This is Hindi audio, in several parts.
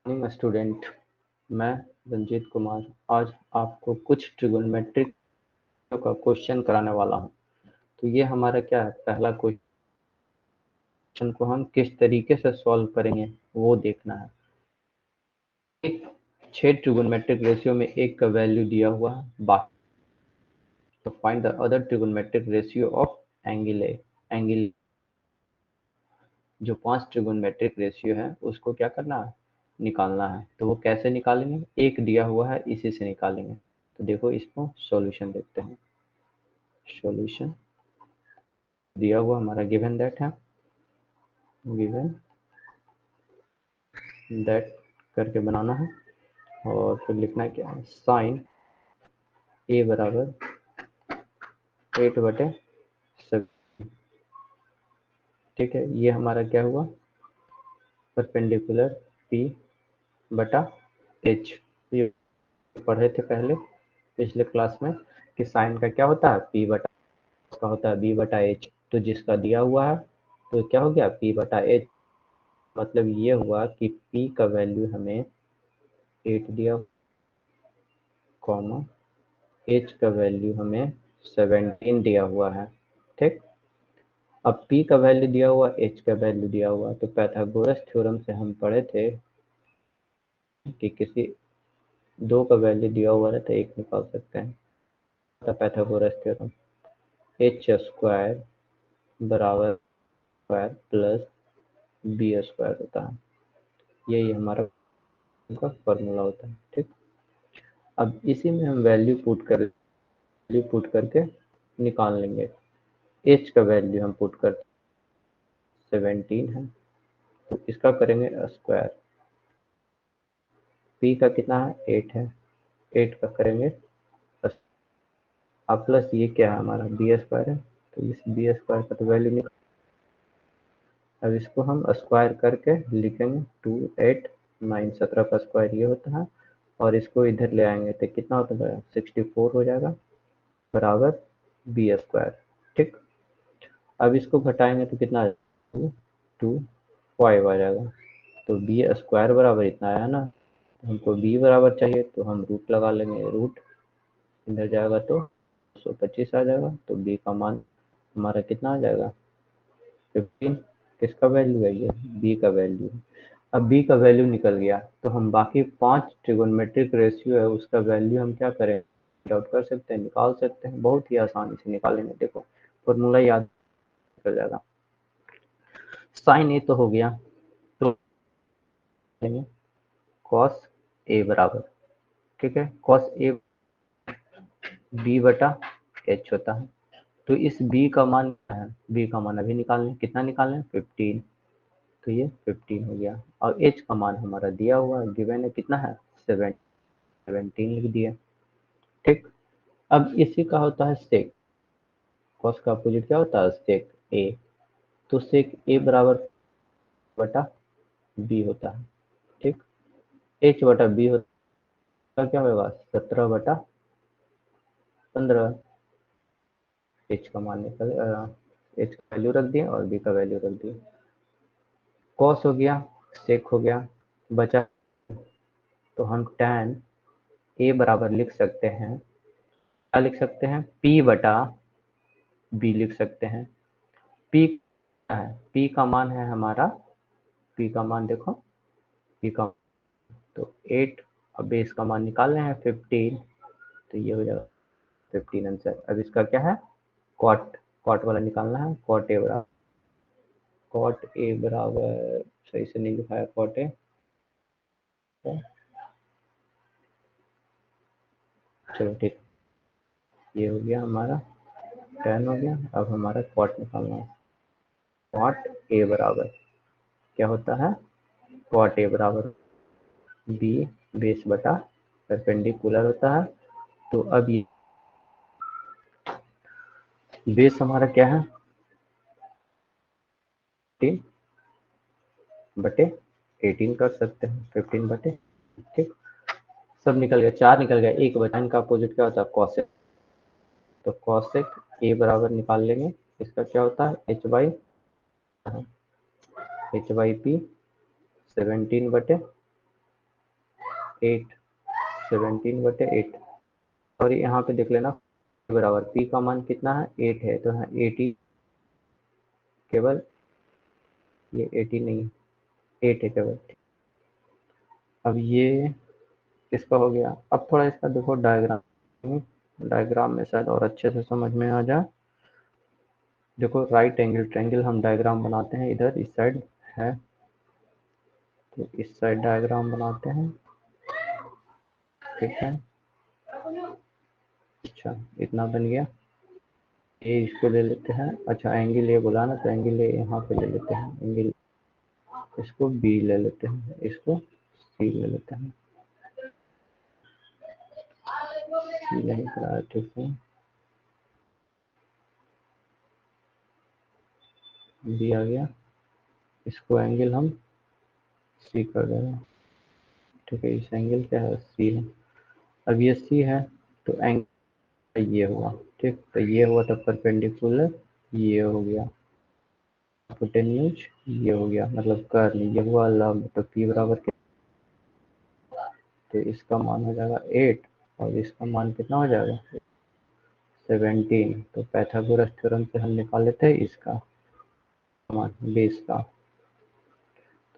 मॉर्निंग स्टूडेंट, मैं रंजीत कुमार आज आपको कुछ ट्रिगोनोमेट्रिक का क्वेश्चन कराने वाला हूं। तो ये हमारा क्या है, पहला क्वेश्चन को हम किस तरीके से सॉल्व करेंगे वो देखना है। एक 6 ट्रिगोनोमेट्रिक रेशियो में एक का वैल्यू दिया हुआ है, बाकी तो find the other trigonometric ratio of angle. जो 5 ट्रिगोनोमेट्रिक रेशियो है उसको क्या करना है, निकालना है। तो वो कैसे निकालेंगे, एक दिया हुआ है इसी से निकालेंगे। तो देखो इसको सॉल्यूशन देखते हैं। सॉल्यूशन दिया हुआ हमारा गिवन दैट है, गिवन दैट करके बनाना है और फिर लिखना है क्या है, साइन ए बराबर 8/7। ठीक है, ये हमारा क्या हुआ, परपेंडिकुलर पी बटा एच। ये पढ़े थे पहले पिछले क्लास में कि साइन का क्या होता है, पी बटा, उसका होता है बी बटा एच। तो जिसका दिया हुआ है तो क्या हो गया, पी बटा एच। मतलब ये हुआ कि पी का वैल्यू हमें 8 दिया, कॉमा एच का वैल्यू हमें 17 दिया हुआ है। ठीक, अब पी का वैल्यू दिया हुआ, एच का वैल्यू दिया हुआ, तो पाइथागोरस थ्योरम से हम पढ़े थे कि किसी दो का वैल्यू दिया हुआ रहता है, एक निकाल सकते हैं। पाइथागोरस थ्योरम एच स्क्वायर बराबर स्क्वायर प्लस बी स्क्वायर होता है, यही हमारा फॉर्मूला होता है। ठीक, अब इसी में हम वैल्यू पुट करके निकाल लेंगे। एच का वैल्यू हम पुट कर 17 है, तो इसका करेंगे स्क्वायर। पी का कितना है, 8 है, 8 का करेंगे अब प्लस ये क्या है हमारा बी स्क्वायर है, तो इस बी स्क्वायर का तो वैल्यू निकाल। अब इसको हम स्क्वायर करके लिखेंगे 2 8 9 17 का स्क्वायर ये होता है, और इसको इधर ले आएंगे तो कितना होता है, 64 हो जाएगा बराबर बी स्क्वायर। ठीक, अब इसको घटाएंगे तो कितना आ जाएगा, 2 5 आ जाएगा। तो बी स्क्वायर बराबर इतना आया ना, हमको बी बराबर चाहिए तो हम रूट लगा लेंगे, रूट इधर जाएगा तो 125 आ जाएगा। तो बी का मान हमारा कितना आ जाएगा, 15। किसका वैल्यू है, ये बी का वैल्यू। अब बी का वैल्यू निकल गया तो हम बाकी 5 ट्रिगोनोमेट्रिक रेशियो है उसका वैल्यू हम क्या करें, आउट कर सकते हैं, निकाल सकते हैं, बहुत ही आसानी से निकालेंगे। देखो फॉर्मूला याद कर जाएगा। साइन ए तो हो गया, तो कॉस ए बराबर, ठीक है, कॉस ए बी बटा एच होता है। तो इस बी का मान क्या है, बी का मान अभी निकालने, कितना निकालना है, 15। तो ये 15 हो गया, और एच का मान हमारा दिया हुआ है, गिवन है कितना है, 17 लिख दिया। ठीक, अब इसी का होता है सेक, कॉस का अपोजिट क्या होता है, सेक ए। तो सेक ए बराबर बटा बी होता है। ठीक, एच बटा बी होता क्या होगा, 17/15। एच का मान निकल, एच का वैल्यू रख दिया और बी का वैल्यू रख दिया। कॉस हो गया, सेक हो गया, बचा, तो हम tan ए बराबर लिख सकते हैं, क्या लिख सकते हैं, p बटा बी लिख सकते हैं। p क्या है, p का मान है हमारा, p का मान देखो, p का तो 8, अब बेस का मान निकालना है 15, तो ये हो जाएगा 15 आंसर। अब इसका क्या है, कॉट, कॉट वाला निकालना है, कॉट ए बराबर, सही से नहीं लिखाया, कॉट ए, चलो ठीक, ये हो गया हमारा 10 हो गया। अब हमारा कॉट निकालना है, कॉट ए बराबर क्या होता है, कॉट ए बराबर बी बेस बटा परपेंडिकुलर होता है। तो अब ये बेस हमारा क्या है, 15 बटे 18 कर सकते हैं, 15/। ठीक, सब निकल गया, 4 निकल गया, एक बचा, इनका अपोजिट क्या होता है, कॉसेक। तो कॉसेक ए बराबर निकाल लेंगे, इसका क्या होता है, एच बाई पी 17/15। 8, 17/8। और यहाँ पे देख लेना बराबर पी का मान कितना है 8 है, तो यहाँ 80 केवल, ये 80 नहीं 8 है केवल। अब ये इसका हो गया। अब थोड़ा इसका देखो डायग्राम, डायग्राम में शायद और अच्छे से समझ में आ जाए। देखो राइट एंगल ट्रायंगल हम डायग्राम बनाते हैं, इधर इस साइड है तो इस साइड डायग्राम बनाते हैं, ठीक है। अच्छा इतना बन गया, ये इसको ले लेते हैं। अच्छा एंगल ये बोला ना, तो एंगल ये यहाँ पे ले लेते हैं, एंगल इसको बी ले लेते हैं, इसको सी ले लेते हैं। नहीं कराया ठीक है, बी आ गया, इसको एंगल हम सी कर दे रहे हैं, ठीक है। इस एंगल क्या है सी है। अब ये सी है तो एंगल ये हुआ, ठीक। तो ये हुआ तो परपेंडिकुलर ये हो गया, हाइपोटेन्यूज ये हो गया, मतलब कर्ल ये हुआ लंब। तो पी बराबर, तो इसका मान हो जाएगा 8 और इसका मान कितना हो जाएगा 17। तो पाइथागोरस थ्योरम से हम निकाल लेते हैं इसका मान बेस का।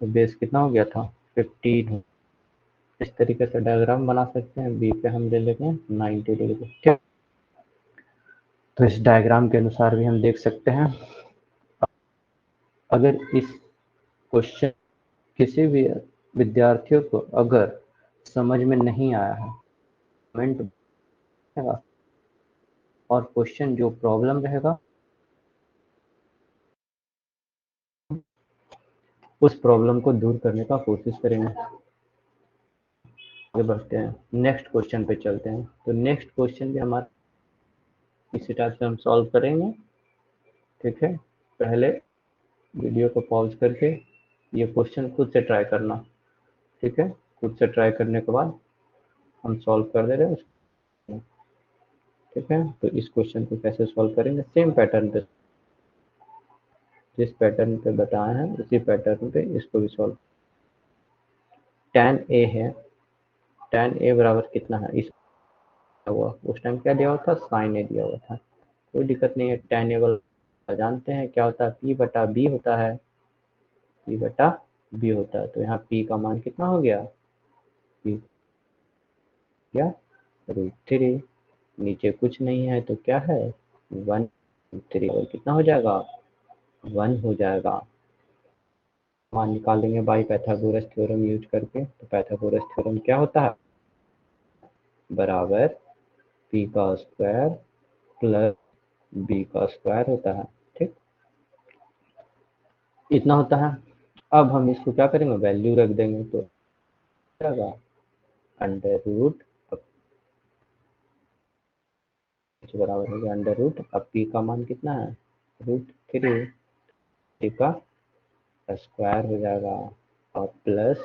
तो बेस कितना हो गया था 15। इस तरीके से डायग्राम बना सकते हैं। बी पे हम ले लेते हैं 90 डिग्री, ठीक। तो इस डायग्राम के अनुसार भी हम देख सकते हैं। अगर इस क्वेश्चन किसी भी विद्यार्थियों को अगर समझ में नहीं आया है कमेंट रहेगा, और क्वेश्चन जो प्रॉब्लम रहेगा उस प्रॉब्लम को दूर करने का कोशिश करेंगे। आगे बढ़ते हैं, नेक्स्ट क्वेश्चन पे चलते हैं। तो नेक्स्ट क्वेश्चन भी हमारा इसी टाइप से हम सॉल्व करेंगे, ठीक है। पहले वीडियो को पॉज करके ये क्वेश्चन खुद से ट्राई करना, ठीक है। खुद से ट्राई करने के बाद हम सॉल्व कर दे रहे हैं उसको, ठीक है। तो इस क्वेश्चन को कैसे सॉल्व करेंगे, सेम पैटर्न पे, जिस पैटर्न पे बताए हैं उसी पैटर्न पे इसको भी सॉल्व। tan a है, tan a बराबर कितना है इस हुआ, उस टाइम क्या दिया हुआ था sin a दिया हुआ था, कोई दिक्कत नहीं है। tan a वाला जानते हैं क्या होता है, p बटा b होता है, p बटा b होता है। तो यहाँ p का मान कितना हो गया, p क्या √3, नीचे कुछ नहीं है तो क्या है 1/3, और कितना हो जाएगा 1 हो जाएगा। मान निकालेंगे बाई पाइथागोरस थ्योरम यूज करके। तो पाइथागोरस थ्योरम क्या होता है, बराबर p का स्क्वायर प्लस b का स्क्वायर होता है, ठीक। इतना होता है। अब हम इसको क्या करेंगे, वैल्यू रख देंगे तो जाएगा अंडर रूट, बराबर हो गया अंडर रूट। अब p का मान कितना है √3, p का स्क्वायर हो जाएगा और प्लस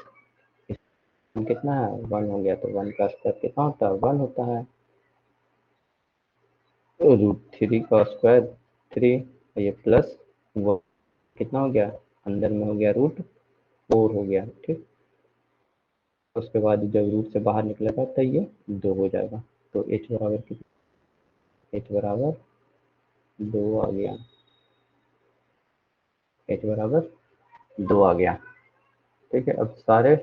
कितना है 1 हो गया, तो 1 का स्क्वायर कितना होता है 1 होता है। तो √3 का स्क्वायर 3, और ये प्लस वो कितना हो गया, अंदर में हो गया √4 हो गया, ठीक। उसके बाद जब रूट से बाहर निकलेगा तो ये 2 हो जाएगा। तो h बराबर कितना, h बराबर 2 आ गया, h बराबर 2 आ गया, ठीक है। अब सारे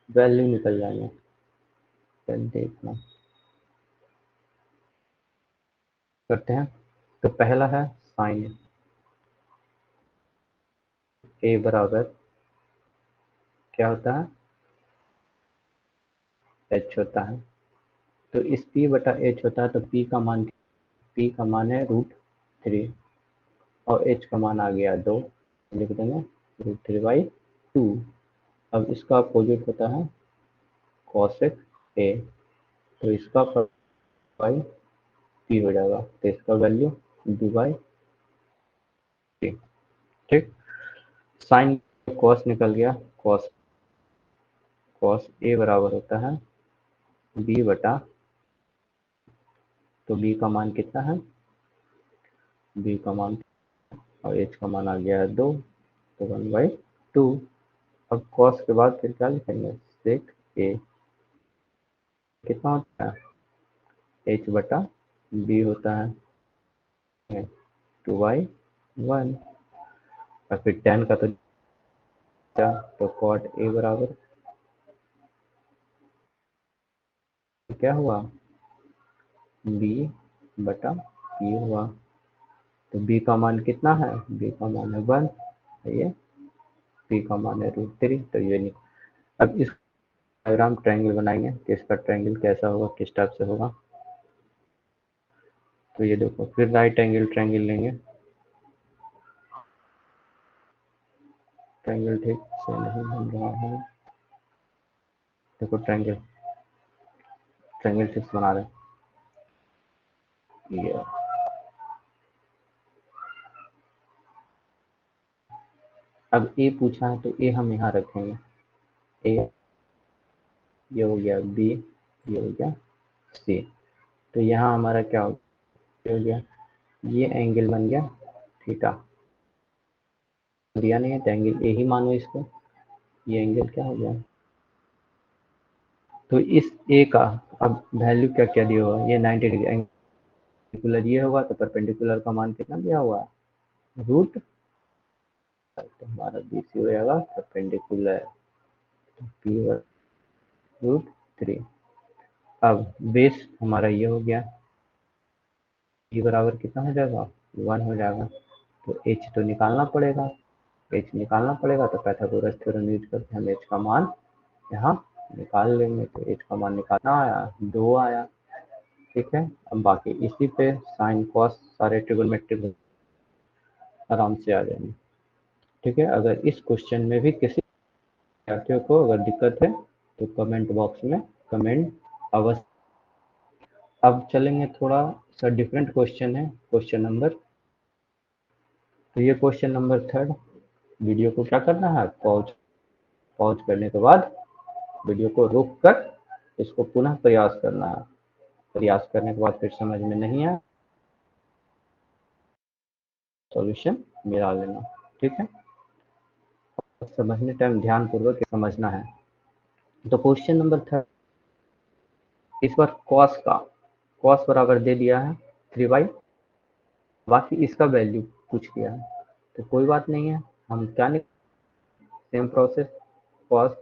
वैल्यू निकल जाएंगे, चल देखना करते हैं। तो पहला है साइन a बराबर क्या होता है h होता है। तो इस p बटा h होता है, तो p का मान है √3 और h का मान आ गया 2, लिख देंगे √3/2। अब इसका अपोजिट होता है cosec a, तो इसका बाई p हो जाएगा, तो इसका वैल्यू 2/3, ठीक। साइन कॉस निकल गया, कॉस कॉस ए बराबर होता है b बटा, तो b का मान कितना है, b का मान और h का मान आ गया है 2, तो 1/2। अब कॉस के बाद फिर क्या लिखेंगे सेक ए, कितना होता है, एच बटा बी होता है 2/1। और फिर टेन का तो कॉट ए बराबर क्या हुआ, बी बटा पी हुआ। तो बी का मान कितना है, बी का मान है 1, ये पी का मान है √3। तो ये नहीं। अब इस डायग्राम ट्रायंगल बनाएंगे कि इसका ट्रायंगल कैसा होगा, किस टाइप से होगा। तो ये देखो, फिर राइट एंगल ट्रायंगल लेंगे। ट्रायंगल ठीक से नहीं बन रहा है, देखो ट्रायंगल ट्रायंगल 6 बना रहे हैं। ये अब ए पूछा है तो ए हम यहाँ रखेंगे, ए ये हो गया बी, ये हो गया सी। तो यहाँ हमारा क्या हो गया, ये एंगल बन गया थीटा। दिया नहीं है तो एंगल ए ही मानो इसको, ये एंगल क्या हो गया। तो इस ए का अब वैल्यू क्या क्या दिया हुआ है, ये 90 डिग्री एंगुलर ये होगा, तो परपेंडिकुलर का मान कितना दिया हुआ है, रूट। तो हमारा बी सी हो जाएगा परपेंडिकुलर पी √3। अब बेस हमारा ये हो गया, ई बराबर कितना हो जाएगा, 1 हो जाएगा। तो एच तो निकालना पड़ेगा, एच निकालना पड़ेगा। तो पाइथागोरस थ्योरम यूज करके हम एच का मान यहाँ निकाल लेंगे। तो एच का मान निकालना आया 2 आया, ठीक है। अब बाकी इसी पे साइन कॉस सारे ट्रिगोनोमेट्रिक आराम से आ जाएंगे, ठीक है। अगर इस क्वेश्चन में भी किसी विद्यार्थियों को अगर दिक्कत है तो कमेंट बॉक्स में कमेंट अवश्य। अब चलेंगे थोड़ा सा डिफरेंट क्वेश्चन है, क्वेश्चन नंबर। तो ये क्वेश्चन नंबर 3। वीडियो को क्या करना है, पॉज पॉज करने के बाद वीडियो को रोक कर इसको पुनः प्रयास करना है। प्रयास करने के बाद फिर समझ में नहीं आया सॉल्यूशन मिला लेना, ठीक है। समझने टाइम ध्यान पूर्वक समझना है। तो क्वेश्चन नंबर 3 इस बार कॉस बराबर दे दिया है 3/, बाकी इसका वैल्यू पूछ दिया है। तो कोई बात नहीं है, हम क्या सेम प्रोसेस, कॉस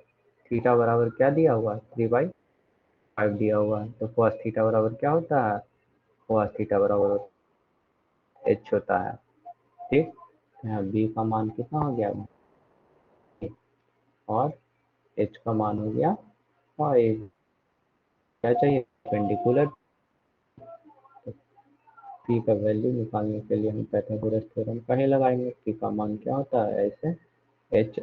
थीटा बराबर क्या दिया हुआ है, 3/5 दिया हुआ है। तो कॉस थीटा बराबर क्या होता है, कॉस थीटा बराबर एच होता है, ठीक। यहाँ बी का मान कितना हो गया, और एच का मान हो गया 5। क्या चाहिए, पेंडिकुलर। पी का वैल्यू निकालने के लिए हम पाइथागोरस थ्योरम का ही लगाएंगे। पी का मान क्या होता है, ऐसे एच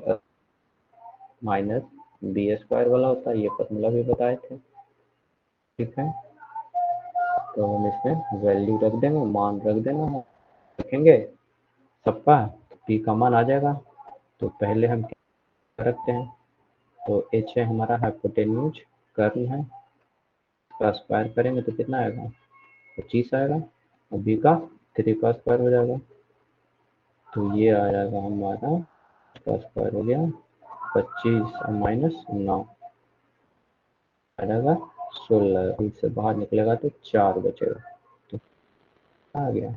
माइनस बी स्क्वायर वाला होता है, ये फॉर्मूला भी बताए थे, ठीक है। तो हम इसमें वैल्यू रख देंगे, मान रख देना है, रखेंगे सबका। पी का मान आ जाएगा। तो पहले हम क्या रखते हैं, तो एच है हमारा हाइपोटेन्यूज कर्व है, का स्क्वायर करेंगे तो कितना आएगा, 25 आएगा। और बी का 3 का स्क्वायर हो जाएगा, तो ये आ जाएगा हमारा, का स्क्वायर हो गया 25 और -9 आ जाएगा 16। इससे बाहर निकलेगा तो 4 बचेगा। तो आ गया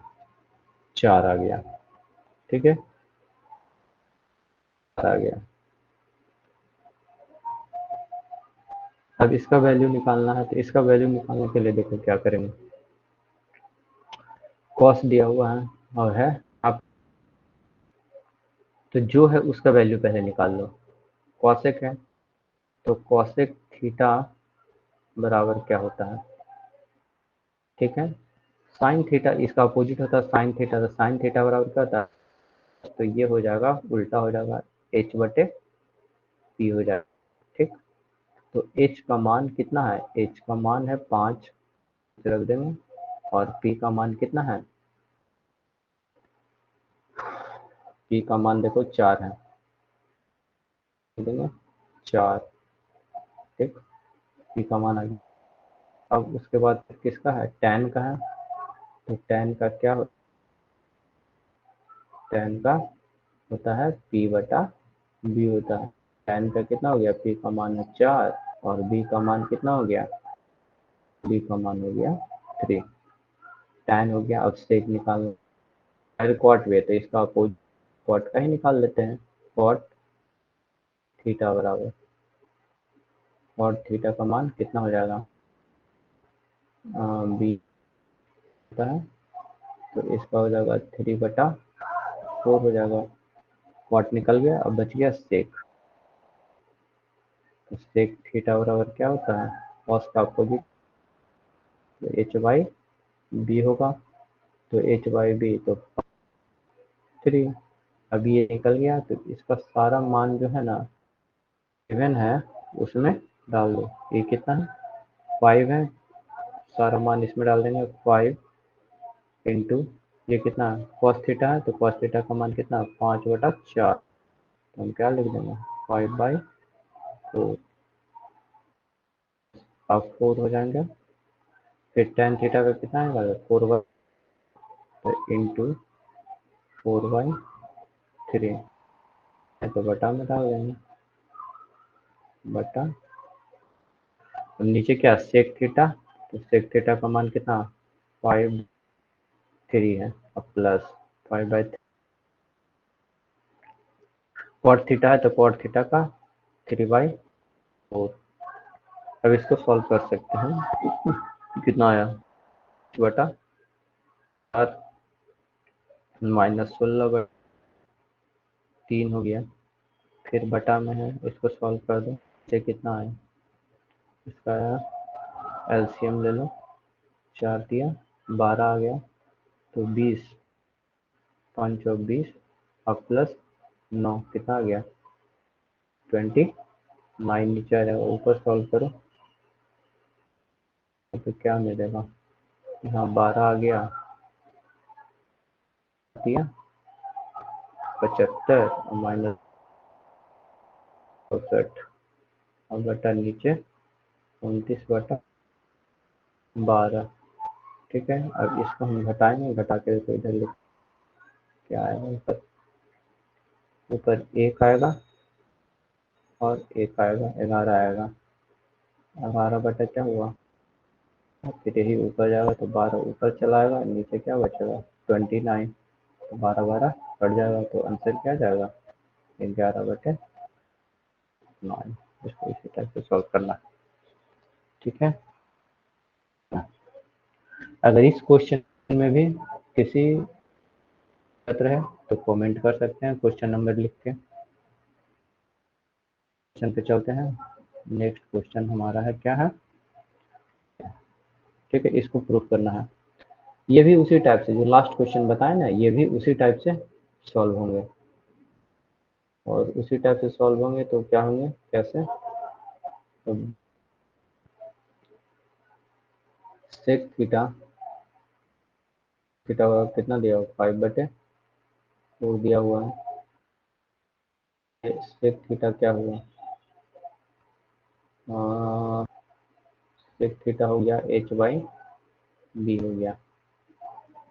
4 आ गया, ठीक है, आ गया। अब इसका वैल्यू निकालना है। तो इसका वैल्यू निकालने के लिए देखो क्या करेंगे, कॉस दिया हुआ है और है आप, तो जो है उसका वैल्यू पहले निकाल लो। कॉसेक है तो कॉसेक थीटा बराबर क्या होता है, ठीक है। साइन थीटा इसका अपोजिट होता है साइन थीटा, तो साइन थीटा बराबर क्या होता है, तो ये हो जाएगा उल्टा हो जाएगा, एच बटे पी हो जाएगा, ठीक। तो एच का मान कितना है, एच का मान है 5 रख देंगे, और पी का मान कितना है, पी का मान देखो 4 है, देंगे 4, ठीक। पी का मान आ गया। अब उसके बाद किसका है, tan का है। तो tan का क्या होता है, tan का होता है p बटा b होता है। tan का कितना हो गया, p का मान है 4 और b का मान कितना हो गया बी का मान हो गया 3। tan हो गया। अब सेक निकालना, अरे कॉट भी है तो इसका अपोजिट कॉट का ही निकाल लेते हैं। कॉट थीटा बराबर, कॉट थीटा का मान कितना हो जाएगा, बी होता है तो इसका हो जाएगा 3/4 हो जाएगा। कॉट निकल गया, अब बच गया सेक। तो सेक थीटा बराबर क्या होता है, कॉस का अपोजिट, तो एच बाई बी होगा। तो एच बाई बी तो 3। अब ये निकल गया तो इसका सारा मान जो है ना गिवन है उसमें डाल दो। ये कितना है, 5 है, सारा मान इसमें डाल देंगे। 5 इंटू ये कितना है, कॉस थीटा है तो कॉस थीटा का मान कितना, 5/4। तो हम क्या लिख देंगे, 5/4। अब 4 हो जाएंगे। फिर tan थीटा का कितना आएगा, 4/, तो इंटू 4/3 तो बटा में डाल देंगे, बटा। अब नीचे क्या, सेक थीटा, तो सेक थीटा का मान कितना, 5/3 है। अब प्लस 5/3, कॉट थीटा है तो कॉट थीटा का 3/4। अब इसको सॉल्व कर सकते हैं। कितना आया, बटा 4 -16/3 हो गया। फिर बटा में है, इसको सॉल्व कर दो, इसे कितना आया, इसका आया, एलसीएम ले लो, 4 दिया 12 आ गया, तो 20, 5 चौक 20, अब प्लस 9 कितना आ गया, 29 नीचे आ जाएगा। ऊपर सॉल्व करो तो क्या मिलेगा, यहाँ 12 आ गया, दिया 75 और -64, और बटा नीचे 29/12। ठीक है, अब इसको हम घटाएंगे, घटा के तो इधर लिख, क्या आएगा ऊपर, ऊपर 1 आएगा और 1 आएगा, 11 आएगा। 11 बटा क्या हुआ, फिर यही ऊपर जाएगा तो 12 ऊपर चला आएगा, नीचे क्या बचेगा, 29। तो 12 कट जाएगा, तो आंसर क्या जाएगा, 11/9। इसको इसी टाइप से सॉल्व करना है। ठीक है, अगर इस क्वेश्चन में भी किसी पत्र है तो कमेंट कर सकते हैं, क्वेश्चन नंबर लिख के। क्वेश्चन पे चलते हैं। नेक्स्ट क्वेश्चन हमारा है, क्या है, ठीक है, इसको प्रूफ करना है। ये भी उसी टाइप से, जो लास्ट क्वेश्चन बताए ना, ये भी उसी टाइप से सॉल्व होंगे, और उसी टाइप से सॉल्व होंगे तो क्या होंगे, कैसे, तो सेक थीटा, थीटा कितना दिया हुआ, 5/4 दिया हुआ है। सेक थीटा क्या हुआ, सेक थीटा हो गया h/b हो गया।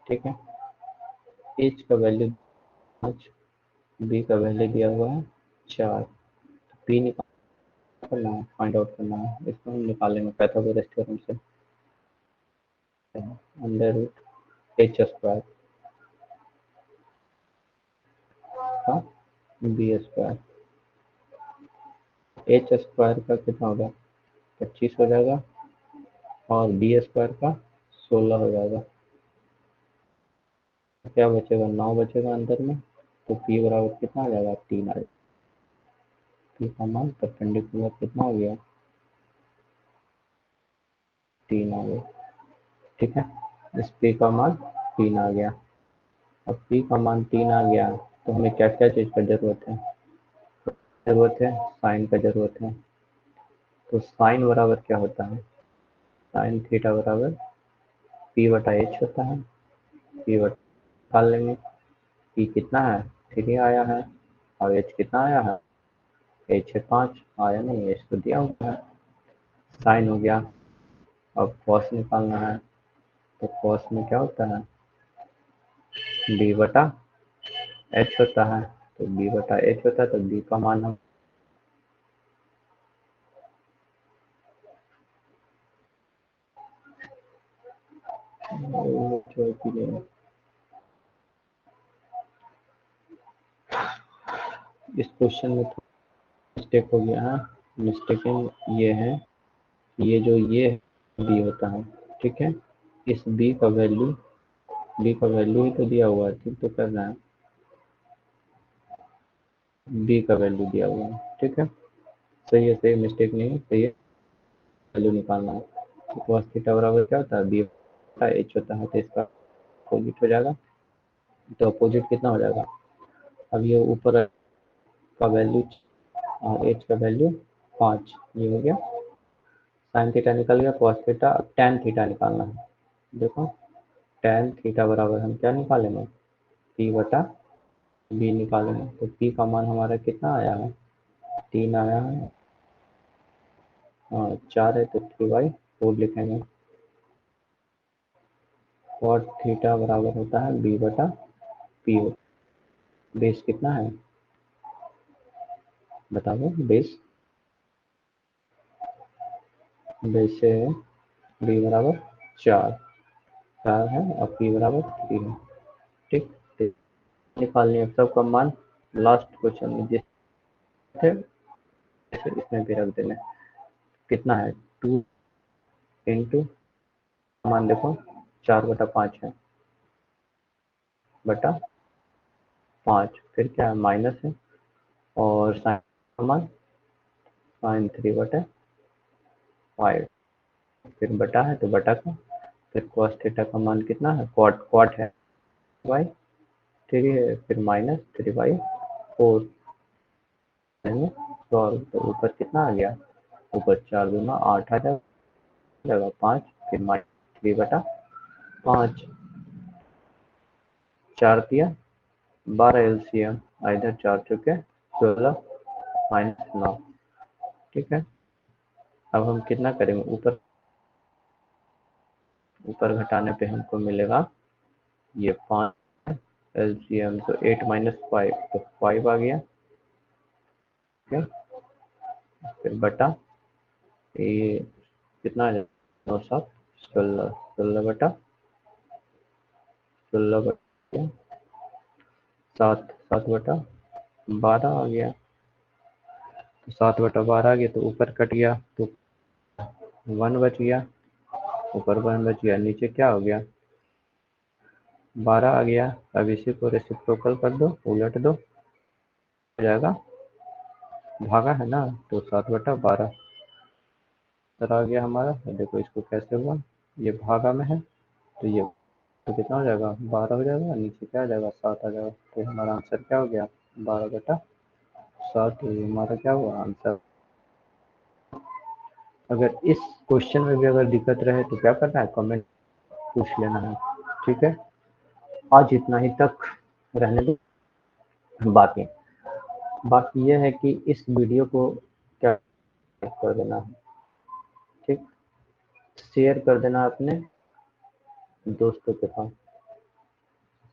ठीक है, h का वैल्यू 5, b का वैल्यू दिया हुआ है 4, p निकालना है, फाइंड आउट करना है। इसको हम निकालेंगे पाइथागोरस थ्योरम से, √h² का b²। h² का कितना होगा, 25 हो जाएगा, और b² का 16 हो जाएगा। क्या बचेगा, 9 बचेगा अंदर में, तो p बराबर कितना आ जाएगा, 3 आ जाएगा। p का मान परपेंडिकुलर कितना हो गया, 3 आ गया। ठीक है, इस p का मान 3 आ गया। अब p का मान 3 आ गया, तो हमें क्या क्या चीज़ का जरूरत है, साइन का जरूरत है। तो साइन बराबर क्या होता है, साइन थीटा बराबर p/h होता है। p बटा निकाल लेंगे, p कितना है, 3 आया है, और h कितना आया है, h है 5, आया नहीं, h तो दिया हुआ है। साइन हो गया। अब कॉस निकालना है, तो कॉस में क्या होता है, b/h होता है। तो b/h होता है, तो b का मान हम इस क्वेश्चन में मिस्टेक हो गया है। मिस्टेकिंग ये है, ये जो ये बी होता है, ठीक है, इस बी का वैल्यू ही तो दिया हुआ है, ठीक तो कर रहे हैं, बी का वैल्यू दिया हुआ है, ठीक है, सही है, सही, मिस्टेक नहीं है, सही है, वैल्यू निकालना है। तो cos थीटा बराबर क्या होता है, बी बटा एच होता है, तो इसका अपोजिट हो जाएगा। तो अपोजिट कितना हो जाएगा, अब ये ऊपर का वैल्यू और एच का वैल्यू 5, ये हो गया, साइन थीटा निकल गया, cos थीटा, अब tan थीटा निकालना है। देखो tan थीटा बराबर हम क्या निकालेंगे, p बटा b निकालेंगे। तो p का मान हमारा कितना आया है, 3 आया है, हाँ 4 है, तो 3/4 लिखेंगे। cos थीटा बराबर होता है b बटा p, बेस कितना है बता दो, बेस से b बराबर 4 है और p बराबर 3 है, ठीक। तो निकालनी है सबका मान, लास्ट क्वेश्चन में जिस थे इसमें भी रख देना, कितना है 2 इंटू, मान देखो 4/5 है, बटा 5, फिर क्या है माइनस है, और साइन का मान साइन 3/5, फिर बटा है तो बटा का, फिर cos थीटा का मान कितना है, क्वाट है बाई 3 है, फिर माइनस 3/4 सॉल्व, तो ऊपर कितना आ गया, ऊपर 4 दूना 8 आ जाएगा, 5, फिर माइनस 3/5, 4 दिया 12 एलसीएम, इधर 4 चुके 16 माइनस 9, ठीक है। अब हम कितना करेंगे, ऊपर घटाने पे हमको मिलेगा ये 5 एलसीएम, तो 8 - 5 तो 5 आ गया, ठीक है, फिर बटा ये कितना आ जाएगा, 9 7 16, 16/16 7, 7/12 आ गया, तो 7/12 आ गया, तो ऊपर कट गया तो 1 बच गया, ऊपर 1 बच गया, नीचे क्या हो गया 12 आ गया। अब इसी को रेसिप्रोकल कर दो, उलट दो, हो जाएगा, भागा है ना, तो 7/12 आ गया हमारा। देखो इसको कैसे हुआ, ये भागा में है, तो ये तो कितना हो जाएगा 12 हो जाएगा, नीचे क्या आ जाएगा 7 आ जाएगा, तो हमारा आंसर क्या हो गया 12/7, तो ये हमारा क्या हुआ आंसर। अगर इस क्वेश्चन में भी अगर दिक्कत रहे तो क्या करना है, कमेंट पूछ लेना है, ठीक है। आज इतना ही तक रहने दो, बाकी बाकी ये है कि इस वीडियो को क्या कर देना है, ठीक, शेयर कर देना अपने दोस्तों के पास,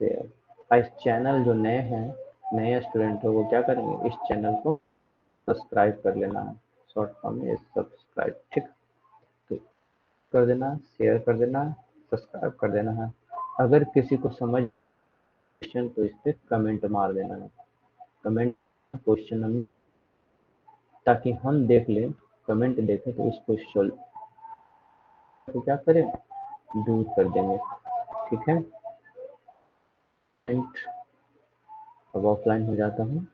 शेयर। इस चैनल जो नए हैं, नए स्टूडेंट हो, वो क्या करेंगे, इस चैनल को सब्सक्राइब कर लेना है, शॉर्ट फॉर्म में सब्सक्राइब, ठीक, तो कर देना, शेयर कर देना, सब्सक्राइब कर देना है। अगर किसी को समझ क्वेश्चन तो इस पे कमेंट मार देना है, कमेंट क्वेश्चन हम, ताकि हम देख लें, कमेंट देखें तो उसको सोल्व, तो क्या करें, दूर कर देंगे, ठीक है। अब ऑफलाइन हो जाता हूँ।